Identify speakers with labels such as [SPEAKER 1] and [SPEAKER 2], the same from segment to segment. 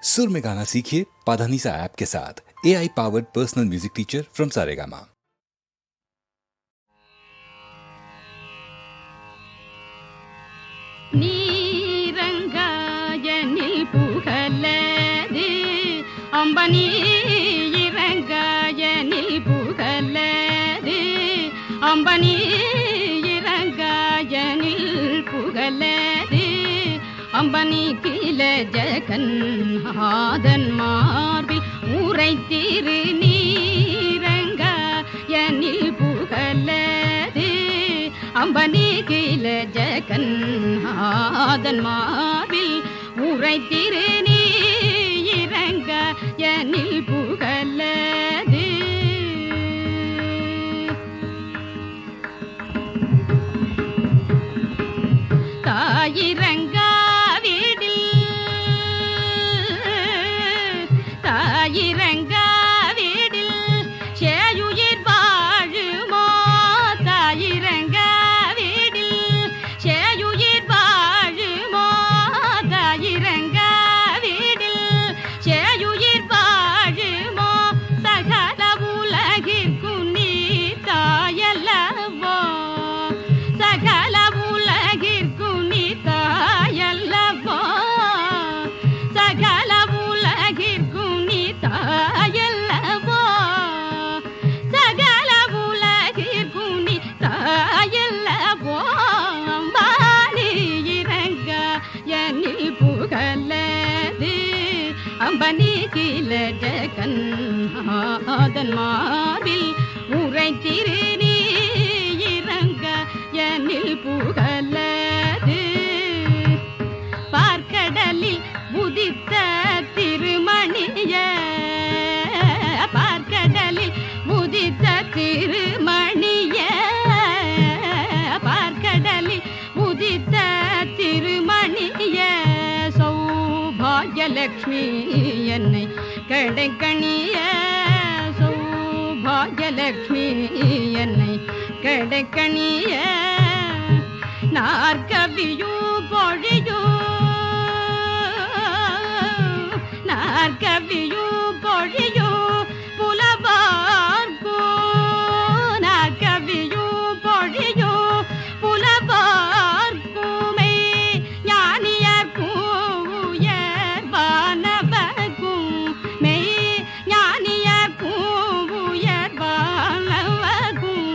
[SPEAKER 1] सुर में गाना सीखिए पाधानीसा ऐप के साथ। AI powered personal music teacher from Saregama.
[SPEAKER 2] நீரங்காயனில் புகழது அம்பனி இறங்காயனில் புகழது அம்பனி இறங்காயனில் புகழது அம்பனி கில ஜகநாதன் மார்பில் உரைத்திரு நீரங்காயனில் புகழது அம்பனி கில ஜகநாதன் மார்பில் உரைத்திரு நீரங்காயனில் புகழது தாயிரங்காவிடில் சேயுயிர் வாழுமோ தாயிரங்காவிடில் சேயுயிர் வாழுமோ தாயிரங்காவிடில் சேயுயிர் வாழுமோ சகல உலகிற்கும் நீ தாயல்லவோ சகல உலகிற்கும் நீ தாயல்லவோ சகல உலகிற்கும் நீ தாயல்லவோ சகல உலகிற்கும் நீ தாயல்லவோ அம்பானி இறங்காயனில் புகழது அம்பனி கில ஜகநாதன் மார்பில் உரைத்திரு நீ இறங்காயனில் புகழது பார்க்கடலில் உதித்த திருமணிய பார்க்கடலில் உதித்த திருமணிய பார்க்கடலில் உதித்த திருமணிய சௌபாகியலக்ஷ்மி என்னை கடைக்கணிய சௌபாகியலக்ஷ்மி என்னை கடைக்கணிய நாற்கவியோ பொழியோ நாற்கவியோ பொழியோ புலவார்கோ நாற்கவியோ பொழியோ புலவார்க்குமே ஞானியர் பூயர் வானவர்க்கும் மெய் ஞானியர் பூயர் வானவர்க்கும்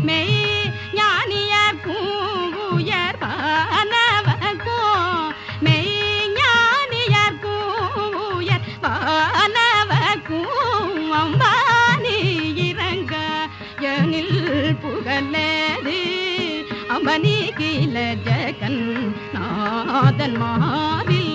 [SPEAKER 2] மெய் ஞானியர் பூயர் வானவர்க்கும் மெய் ஞானியர் பூயர் வானவர்க்கும் அம்பானி இறங்காயனில் புகழது அம்பனி கில ஜகநாதன் மார்பில்